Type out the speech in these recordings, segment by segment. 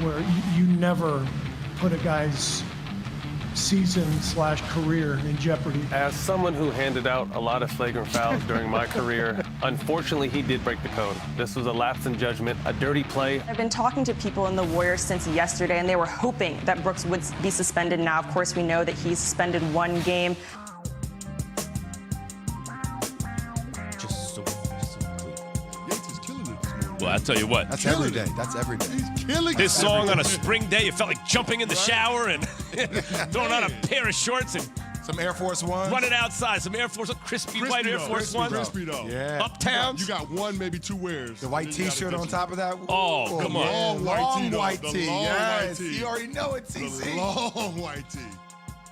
where you never put a guy's season/career in jeopardy. As someone who handed out a lot of flagrant fouls during my career, unfortunately, he did break the code. This was a lapse in judgment, a dirty play. I've been talking to people in the Warriors since yesterday, and they were hoping that Brooks would be suspended. Now, of course, we know that he's suspended 1 game. Well, I'll tell you what. That's every day. That's every day. He's killing This song on a spring day, it felt like jumping in the shower and throwing on a pair of shorts and some Air Force Ones. running outside. Some Air Force, crispy white Air Force Ones. Crispy though. Yeah. Uptowns. You got 1, maybe 2 wears. The white T-shirt on top of that. Oh, come on. Long white tee. Yes. white tee. You already know it, TC. The long white tee.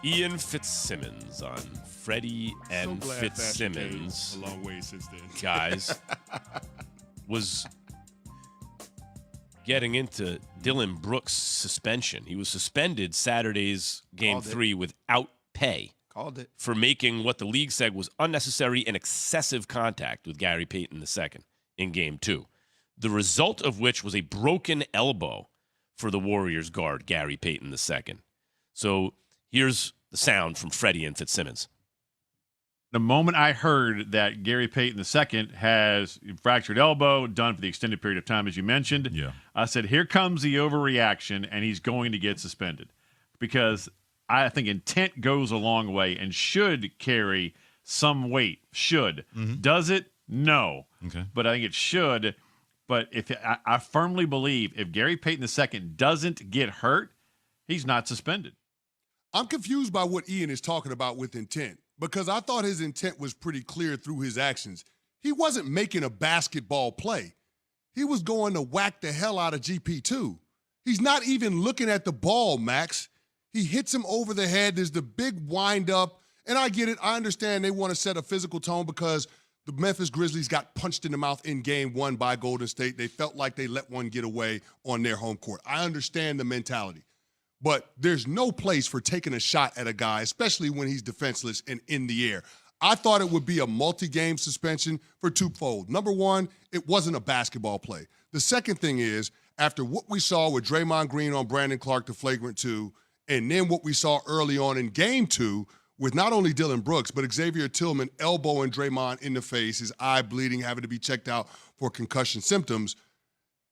Ian Fitzsimmons on Freddie and So glad Fitzsimmons. Fashion came a long way since then. Guys, was getting into Dylan Brooks' suspension. He was suspended Saturday's Game 3 without pay. Called it. For making what the league said was unnecessary and excessive contact with Gary Payton II in Game 2. The result of which was a broken elbow for the Warriors guard, Gary Payton II. So here's the sound from Freddie and Fitzsimmons. The moment I heard that Gary Payton II has fractured elbow, done for the extended period of time, as you mentioned, I said, here comes the overreaction, and he's going to get suspended. Because I think intent goes a long way and should carry some weight. Should. Does it? No. Okay. But I think it should. But I firmly believe if Gary Payton II doesn't get hurt, he's not suspended. I'm confused by what Ian is talking about with intent, because I thought his intent was pretty clear through his actions. He wasn't making a basketball play. He was going to whack the hell out of GP2. He's not even looking at the ball, Max. He hits him over the head. There's the big wind up. And I get it. I understand they want to set a physical tone because the Memphis Grizzlies got punched in the mouth in Game 1 by Golden State. They felt like they let one get away on their home court. I understand the mentality. But there's no place for taking a shot at a guy, especially when he's defenseless and in the air. I thought it would be a multi-game suspension for twofold. Number one, it wasn't a basketball play. The second thing is, after what we saw with Draymond Green on Brandon Clark, the flagrant 2, and then what we saw early on in Game 2 with not only Dylan Brooks, but Xavier Tillman elbowing Draymond in the face, his eye bleeding, having to be checked out for concussion symptoms,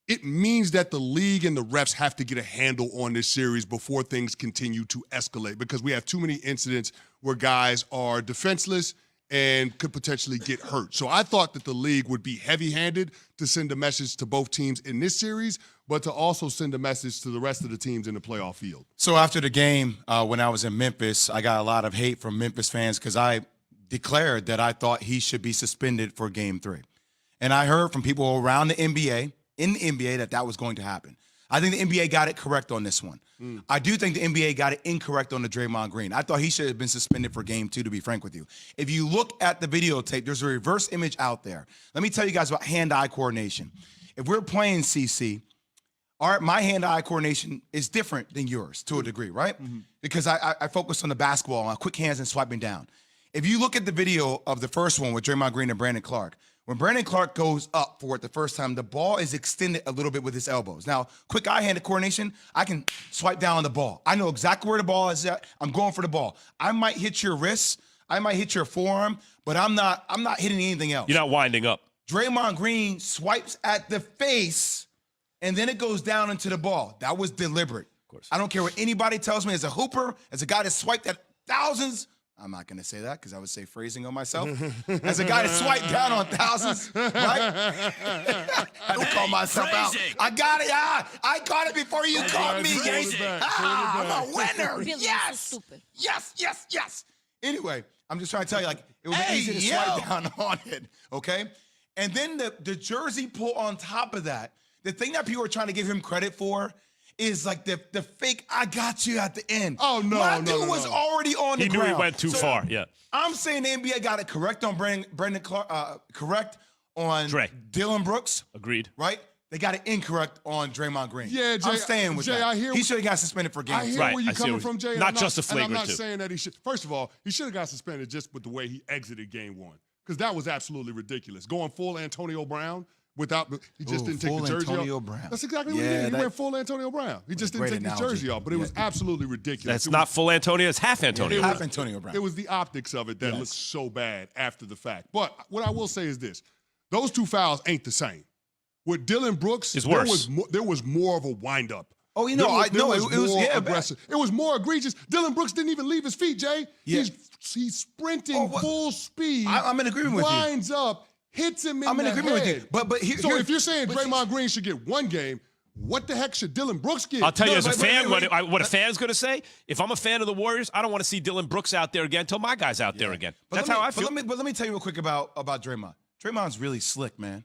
it means that the league and the refs have to get a handle on this series before things continue to escalate, because we have too many incidents where guys are defenseless and could potentially get hurt. So I thought that the league would be heavy-handed to send a message to both teams in this series, but to also send a message to the rest of the teams in the playoff field. So after the game, when I was in Memphis, I got a lot of hate from Memphis fans because I declared that I thought he should be suspended for Game 3. And I heard from people around the NBA, in the NBA, that was going to happen. I think the NBA got it correct on this one. I do think the NBA got it incorrect on the Draymond Green. I thought he should have been suspended for Game 2, to be frank with you. If you look at the videotape, there's a reverse image out there. Let me tell you guys about hand-eye coordination. If we're playing CC, my hand-eye coordination is different than yours to a degree, right? Because I focus on the basketball, on quick hands and swiping down. If you look at the video of the first one with Draymond Green and Brandon Clark, when Brandon Clark goes up for it the first time, the ball is extended a little bit with his elbows. Now, quick eye-hand coordination, I can swipe down on the ball. I know exactly where the ball is at. I'm going for the ball. I might hit your wrist. I might hit your forearm, but I'm not hitting anything else. You're not winding up. Draymond Green swipes at the face, and then it goes down into the ball. That was deliberate. Of course. I don't care what anybody tells me as a hooper, as a guy that swiped at thousands. I'm not going to say that because I would say phrasing on myself. As a guy that swiped down on thousands, right? I don't call myself out. I got it. I caught it before you caught me. I'm a winner. Yes. Yes. Anyway, I'm just trying to tell you, like, it was easy to swipe down on it, okay? And then the jersey pull on top of that, the thing that people are trying to give him credit for is like the fake "I got you" at the end. Oh, no, My no, dude no, was no. already on the He ground. knew he went too far, yeah. I'm saying the NBA got it correct on Brandon Clark, correct on Dre. Dylan Brooks. Agreed. Right? They got it incorrect on Draymond Green. Yeah, Jay, I'm staying with Jay, that. I hear He should have got suspended for games. I hear Right, where I you're see coming what- from, Jay. not and just a and I'm flagrant not two. saying that he should. First of all, he should have got suspended just with the way he exited Game 1, because that was absolutely ridiculous. Going full Antonio Brown He just didn't take full the jersey Antonio off. Brown. That's exactly what he did. He went full Antonio Brown. He just didn't great take the analogy. jersey off, but it was absolutely ridiculous. That's not full Antonio, it's half Antonio. Half Antonio Brown. It was the optics of it that looked so bad after the fact. But what I will say is this. Those two fouls ain't the same. With Dylan Brooks, It's worse. There was more of a wind-up. Oh, you know, There was it was more yeah, aggressive. It was more egregious. Dylan Brooks didn't even leave his feet, Jay. Yeah. He's sprinting full speed. I'm in agreement with you. Winds up, hits him in I'm in the agreement with head. you. But So if you're saying Draymond Green should get one game, what the heck should Dylan Brooks get? I'll tell you No, as a but- fan wait, what a fan's going to say. If I'm a fan of the Warriors, I don't want to see Dylan Brooks out there again until my guy's out there again. That's how I feel. But let me tell you real quick about Draymond. Draymond's really slick, man.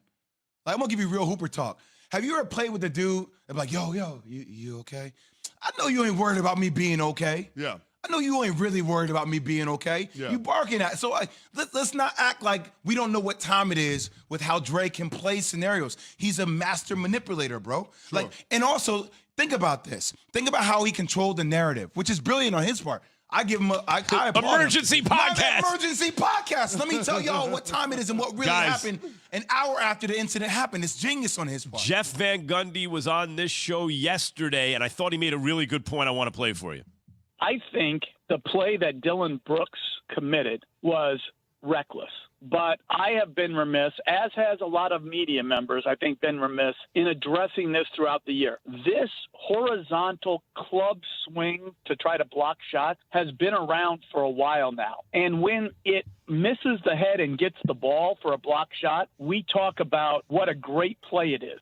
Like, I'm gonna give you real Hooper talk. Have you ever played with a dude that's like, yo, you okay? I know you ain't worried about me being okay. Yeah. I know you ain't really worried about me being okay. Yeah. You barking at. So let's not act like we don't know what time it is with how Dre can play scenarios. He's a master manipulator, bro. Sure. Like, and also think about this. Think about how he controlled the narrative, which is brilliant on his part. I give him I applaud him. Emergency podcast. Emergency podcast. Let me tell y'all what time it is and what really Guys. happened an hour after the incident happened. It's genius on his part. Jeff Van Gundy was on this show yesterday, and I thought he made a really good point I want to play for you. I think the play that Dylan Brooks committed was reckless. But I have been remiss, as has a lot of media members, I think, been remiss in addressing this throughout the year. This horizontal club swing to try to block shots has been around for a while now. And when it misses the head and gets the ball for a block shot, we talk about what a great play it is.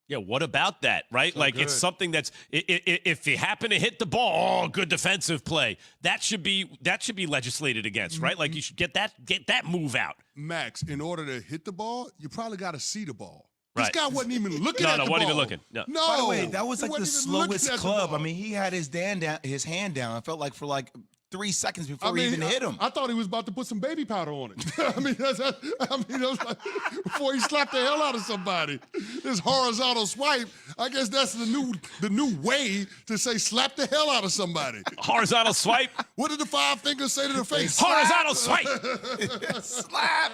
Yeah, what about that, right? Like, it's something that's if you happen to hit the ball, good defensive play. That should be legislated against, right? Like, you should get that move out. Max, in order to hit the ball, you probably got to see the ball. Right. This guy wasn't even looking at the ball. No, wasn't even looking. No. By the way, that was he like the wasn't even looking slowest at the club. I ball. mean, he had his hand down. I felt like for like 3 seconds before he even hit him. I thought he was about to put some baby powder on it. I mean, that was like, before he slapped the hell out of somebody. This horizontal swipe, I guess that's the new way to say slap the hell out of somebody. Horizontal swipe. What did the five fingers say to the face? Horizontal swipe. Slap.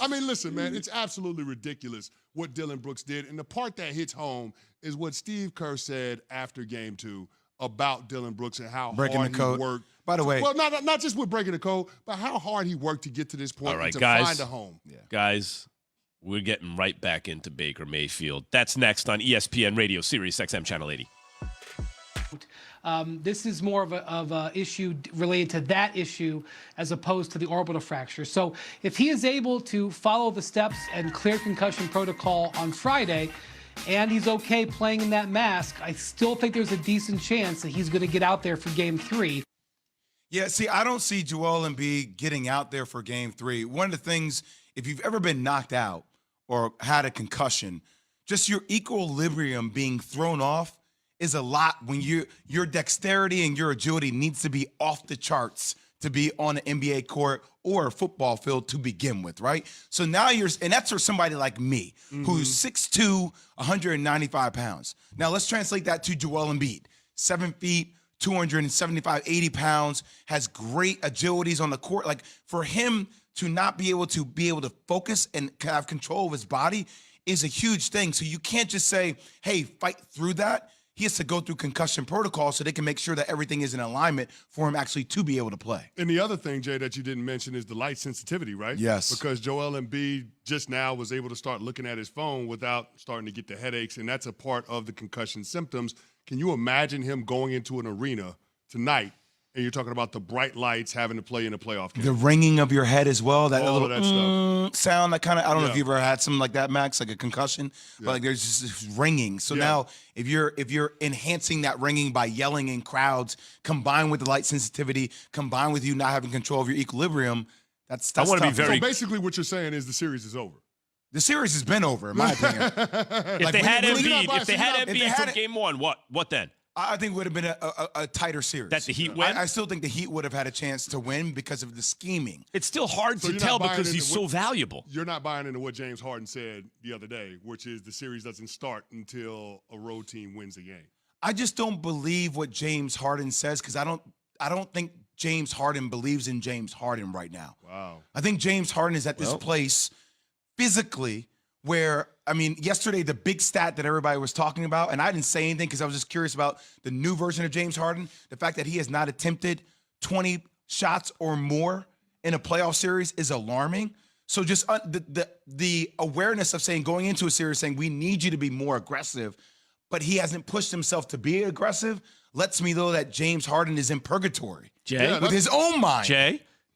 I mean, listen, man, it's absolutely ridiculous what Dylan Brooks did. And the part that hits home is what Steve Kerr said after Game 2 about Dylan Brooks and how Breaking hard the code. he worked. By the way. Well, not just with breaking the code, but how hard he worked to get to this point All right, and to guys. find a home. Yeah. Guys, we're getting right back into Baker Mayfield. That's next on ESPN Radio, Sirius XM Channel 80. This is more of a issue related to that issue as opposed to the orbital fracture. So if he is able to follow the steps and clear concussion protocol on Friday, and he's okay playing in that mask, I still think there's a decent chance that he's going to get out there for Game 3. Yeah, see, I don't see Joel Embiid getting out there for Game 3. One of the things, if you've ever been knocked out or had a concussion, just your equilibrium being thrown off is a lot when your dexterity and your agility needs to be off the charts to be on an NBA court or a football field to begin with, right? So now and that's for somebody like me, who's 6'2", 195 pounds. Now let's translate that to Joel Embiid, 7 feet, 275, 80 pounds, has great agilities on the court. Like, for him to not be able to focus and have control of his body is a huge thing. So you can't just say, hey, fight through that. He has to go through concussion protocol so they can make sure that everything is in alignment for him actually to be able to play. And the other thing, Jay, that you didn't mention is the light sensitivity, right? Yes. Because Joel Embiid just now was able to start looking at his phone without starting to get the headaches, and that's a part of the concussion symptoms. Can you imagine him going into an arena tonight, and you're talking about the bright lights having to play in a playoff game? The ringing of your head as well, that All little of that stuff. sound, that kind of, I don't know if Yeah. you've ever had something like that, Max, like a concussion, but like there's just this ringing. So Yeah. now if you're enhancing that ringing by yelling in crowds, combined with the light sensitivity, combined with you not having control of your equilibrium, that's I wanna be tough. very- So basically what you're saying is the series is over. The series has been over, in my opinion. If they had Embiid, if they had if they Embiid had from it- Game 1, what then? I think it would have been a tighter series. That the Heat win? I still think the Heat would have had a chance to win because of the scheming. It's still hard So to you're not tell buying because into he's so what- valuable. You're not buying into what James Harden said the other day, which is the series doesn't start until a road team wins a game. I just don't believe what James Harden says because I don't think James Harden believes in James Harden right now. Wow. I think James Harden is at this place physically where, I mean, yesterday, the big stat that everybody was talking about, and I didn't say anything because I was just curious about the new version of James Harden, the fact that he has not attempted 20 shots or more in a playoff series is alarming. So just the awareness of saying, going into a series, saying, we need you to be more aggressive, but he hasn't pushed himself to be aggressive, lets me know that James Harden is in purgatory with his own mind.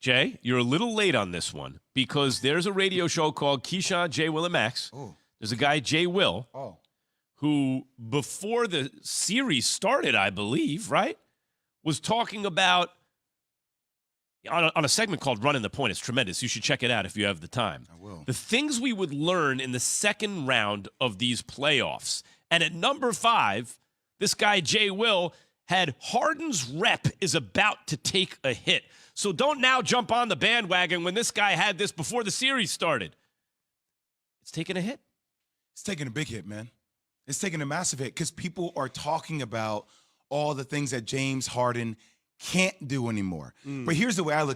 Jay, you're a little late on this one because there's a radio show called Keyshawn, J. Will, and Max. Oh. There's a guy, Jay Will, Oh. who before the series started, I believe, right, was talking about on a segment called Running the Point. It's tremendous. You should check it out if you have the time. I will. The things we would learn in the second round of these playoffs. And at number 5, this guy, Jay Will, had Harden's rep is about to take a hit. So don't now jump on the bandwagon when this guy had this before the series started. It's taking a hit. It's taking a big hit, man. It's taking a massive hit because people are talking about all the things that James Harden can't do anymore. But here's the way I look